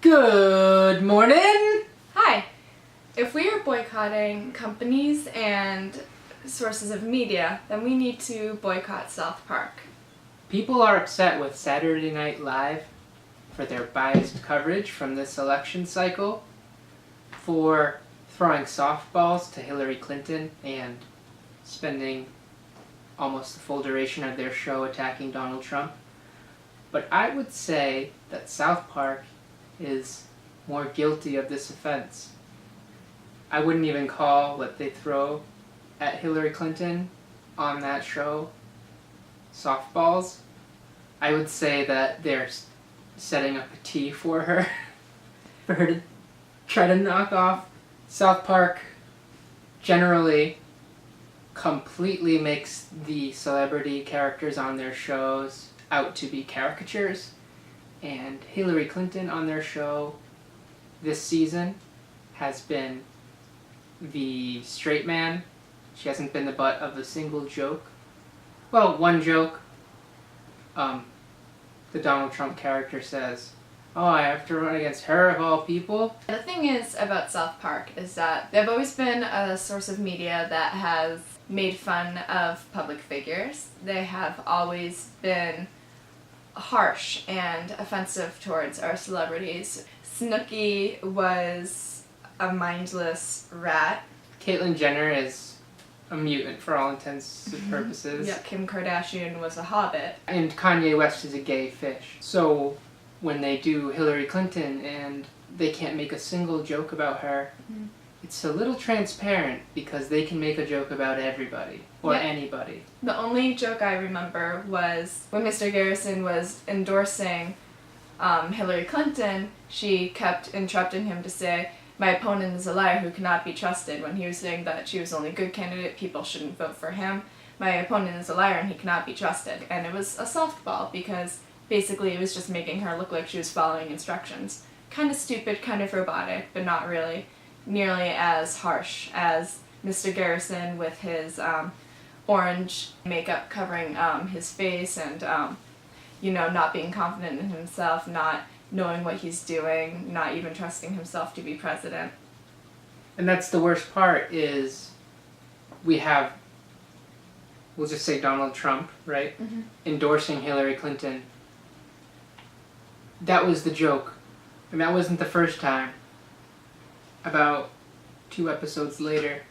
Good morning! Hi! If we are boycotting companies and sources of media, then we need to boycott South Park. People are upset with Saturday Night Live for their biased coverage from this election cycle, for throwing softballs to Hillary Clinton and spending almost the full duration of their show attacking Donald Trump. But I would say that South Park is more guilty of this offense. I wouldn't even call what they throw at Hillary Clinton on that show softballs. I would say that they're setting up a tee for her, for her to try to knock off. South Park generally completely makes the celebrity characters on their shows out to be caricatures, and Hillary Clinton on their show this season has been the straight man. She hasn't been the butt of a single joke. Well, one joke. The Donald Trump character says, "Oh, I have to run against her of all people." The thing is about South Park is that they've always been a source of media that has made fun of public figures. They have always been harsh and offensive towards our celebrities. Snooki was a mindless rat. Caitlyn Jenner is a mutant for all intents and purposes. Yeah, Kim Kardashian was a hobbit. And Kanye West is a gay fish. So when they do Hillary Clinton and they can't make a single joke about her, it's a little transparent because they can make a joke about everybody or anybody. The only joke I remember was when Mr. Garrison was endorsing Hillary Clinton, she kept interrupting him to say, "My opponent is a liar who cannot be trusted," when he was saying that she was the only good candidate, people shouldn't vote for him. My opponent is a liar and he cannot be trusted. And it was a softball because basically it was just making her look like she was following instructions. Kind of stupid, kind of robotic, but not really nearly as harsh as Mr. Garrison with his orange makeup covering his face and, not being confident in himself, not knowing what he's doing, not even trusting himself to be president. And that's the worst part is we have, we'll just say Donald Trump, right? Endorsing Hillary Clinton. That was the joke. And that wasn't the first time. About 2 episodes later,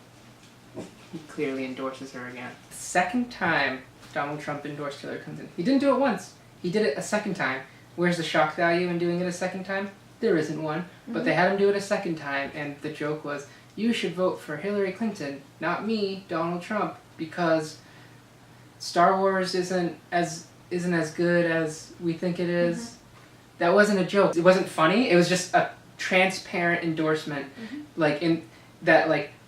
he clearly endorses her again. The second time Donald Trump endorsed Hillary Clinton. He didn't do it once. He did it a second time. Where's the shock value in doing it a second time? There isn't one. But they had him do it a second time, and the joke was, you should vote for Hillary Clinton, not me, Donald Trump, because Star Wars isn't as good as we think it is. That wasn't a joke. It wasn't funny. It was just a transparent endorsement,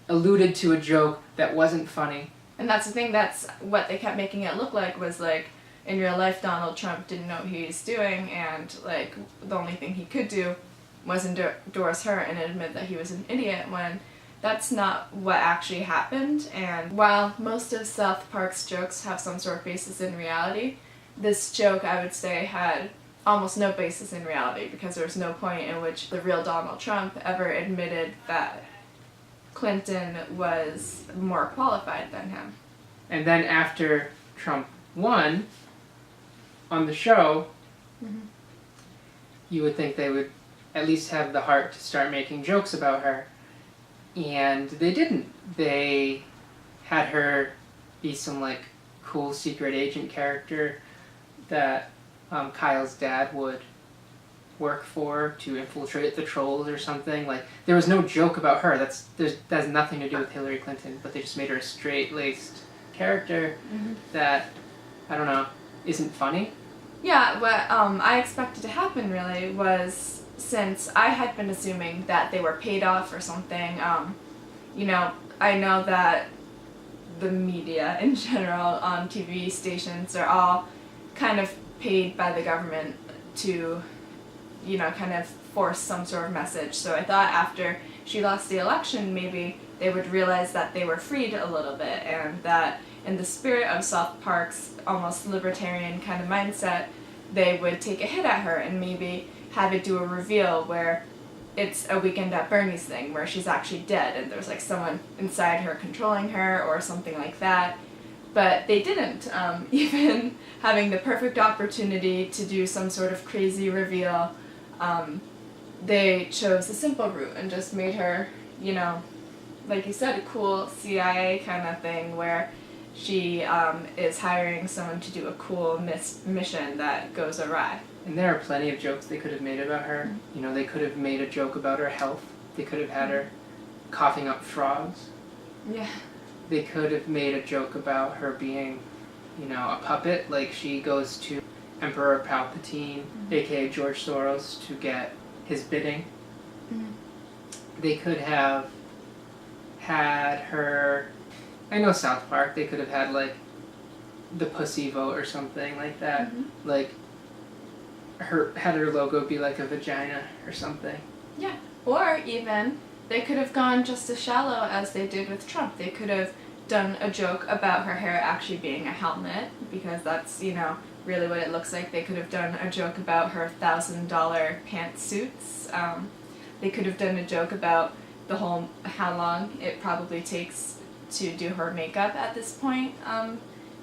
alluded to a joke that wasn't funny. And that's the thing, that's what they kept making it look like was like, in real life Donald Trump didn't know what he was doing and the only thing he could do was endorse her and admit that he was an idiot when that's not what actually happened. And while most of South Park's jokes have some sort of basis in reality, this joke I would say had almost no basis in reality because there was no point in which the real Donald Trump ever admitted that Clinton was more qualified than him. And then after Trump won on the show, you would think they would at least have the heart to start making jokes about her. And they didn't. They had her be some cool secret agent character that Kyle's dad would work for to infiltrate the trolls or something. There was no joke about her. That has nothing to do with Hillary Clinton, but they just made her a straight-laced character that, I don't know, isn't funny. Yeah, what I expected to happen really was, since I had been assuming that they were paid off or something, I know that the media in general, TV stations are all kind of paid by the government to, kind of force some sort of message. So I thought after she lost the election, maybe they would realize that they were freed a little bit and that in the spirit of South Park's almost libertarian kind of mindset, they would take a hit at her and maybe have it do a reveal where it's a Weekend at Bernie's thing, where she's actually dead and there's like someone inside her controlling her or something like that. But they didn't. Even having the perfect opportunity to do some sort of crazy reveal, they chose the simple route and just made her, you know, like you said, a cool CIA kind of thing where she is hiring someone to do a cool mission that goes awry. And there are plenty of jokes they could have made about her. You know, they could have made a joke about her health. They could have had her coughing up frogs. Yeah. They could have made a joke about her being, you know, a puppet. Like she goes to Emperor Palpatine, aka George Soros, to get his bidding. They could have had her... I know South Park, they could have had like the pussy vote or something like that. Like had her logo be like a vagina or something. Yeah. Or even they could have gone just as shallow as they did with Trump. They could have done a joke about her hair actually being a helmet, because that's, you know, really what it looks like. They could have done a joke about her $1,000 pantsuits. They could have done a joke about the whole how long it probably takes to do her makeup at this point,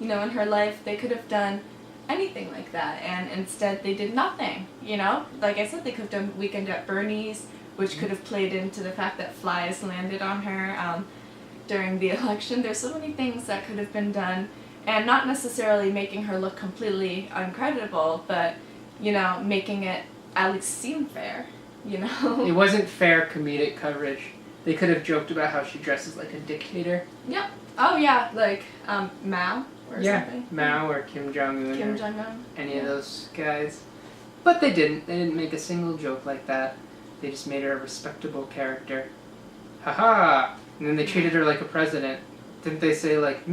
you know, in her life. They could have done anything like that, and instead they did nothing, you know? Like I said, they could have done Weekend at Bernie's, which could have played into the fact that flies landed on her during the election. There's so many things that could have been done, and not necessarily making her look completely uncredible, but, you know, making it at least seem fair, you know? It wasn't fair comedic coverage. They could have joked about how she dresses like a dictator. Yep. Oh yeah, like Mao or something. Mao or Kim Jong-un. Kim Jong-un. Any of those guys. But they didn't. They didn't make a single joke like that. They just made her a respectable character. Haha! And then they treated her like a president. Didn't they say like,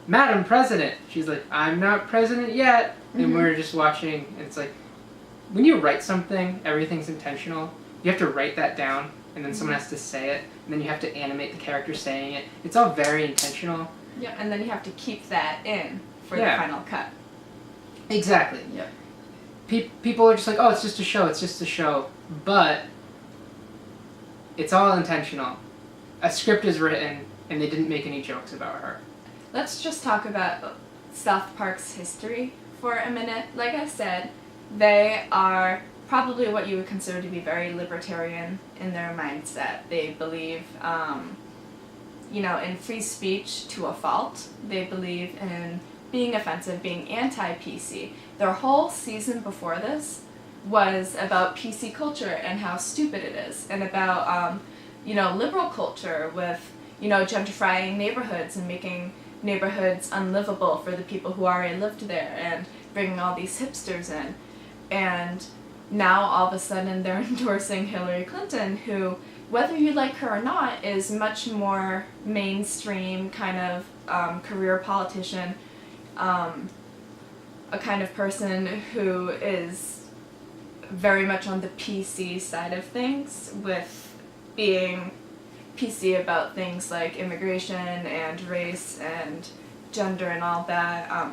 Madam President? She's like, I'm not president yet. And we're just watching, and it's like, when you write something, everything's intentional. You have to write that down, and then someone has to say it, and then you have to animate the character saying it. It's all very intentional. Yeah, and then you have to keep that in for the final cut. Exactly. Yep. People are just like, oh, it's just a show, it's just a show. But it's all intentional. A script is written, and they didn't make any jokes about her. Let's just talk about South Park's history for a minute. Like I said, they are probably what you would consider to be very libertarian in their mindset. They believe, you know, in free speech to a fault. They believe in being offensive, being anti-PC. Their whole season before this was about PC culture and how stupid it is, and about, you know, liberal culture with, you know, gentrifying neighborhoods and making neighborhoods unlivable for the people who already lived there, and bringing all these hipsters in. And now all of a sudden they're endorsing Hillary Clinton, who, whether you like her or not, is much more mainstream kind of career politician, a kind of person who is very much on the PC side of things, with being PC about things like immigration and race and gender and all that.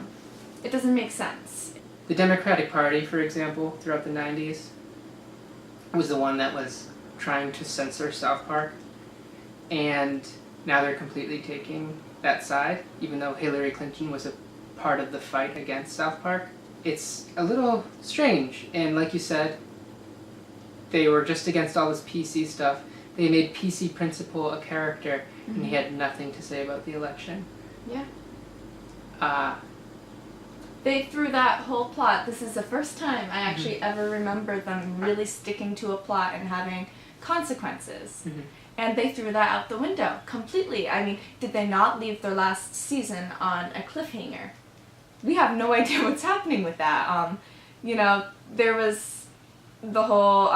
It doesn't make sense. The Democratic Party, for example, throughout the 90s, was the one that was trying to censor South Park, and now they're completely taking that side, even though Hillary Clinton was a part of the fight against South Park. It's a little strange, and like you said, they were just against all this PC stuff. They made PC Principal a character, and he had nothing to say about the election. Yeah. They threw that whole plot. This is the first time I actually ever remember them really sticking to a plot and having consequences. And they threw that out the window completely. I mean, did they not leave their last season on a cliffhanger? We have no idea what's happening with that. You know, there was the whole,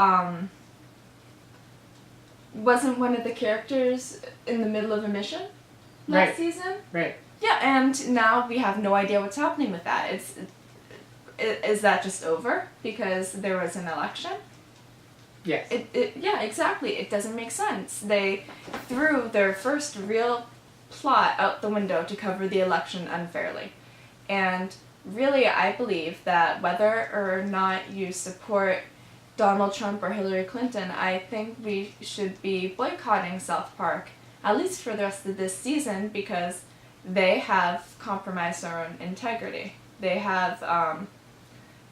wasn't one of the characters in the middle of a mission last season? Right. Yeah, and now we have no idea what's happening with that. Is that just over because there was an election? Yes. Yeah, exactly. It doesn't make sense. They threw their first real plot out the window to cover the election unfairly. And really, I believe that whether or not you support Donald Trump or Hillary Clinton, I think we should be boycotting South Park, at least for the rest of this season, because they have compromised our own integrity. They have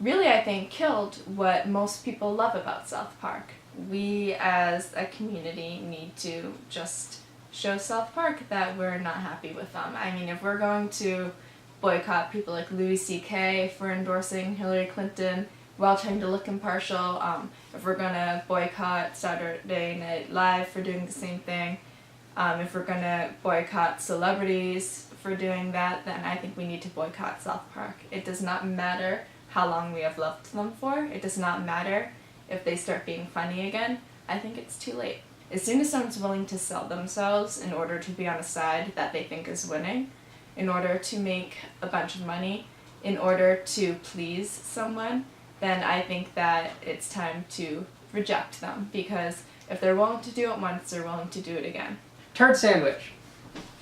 really, I think, killed what most people love about South Park. We as a community need to just show South Park that we're not happy with them. I mean, if we're going to boycott people like Louis C.K. for endorsing Hillary Clinton while trying to look impartial, if we're going to boycott Saturday Night Live for doing the same thing, if we're going to boycott celebrities for doing that, then I think we need to boycott South Park. It does not matter how long we have loved them for. It does not matter if they start being funny again. I think it's too late. As soon as someone's willing to sell themselves in order to be on a side that they think is winning, in order to make a bunch of money, in order to please someone, then I think that it's time to reject them, because if they're willing to do it once, they're willing to do it again. Turd sandwich.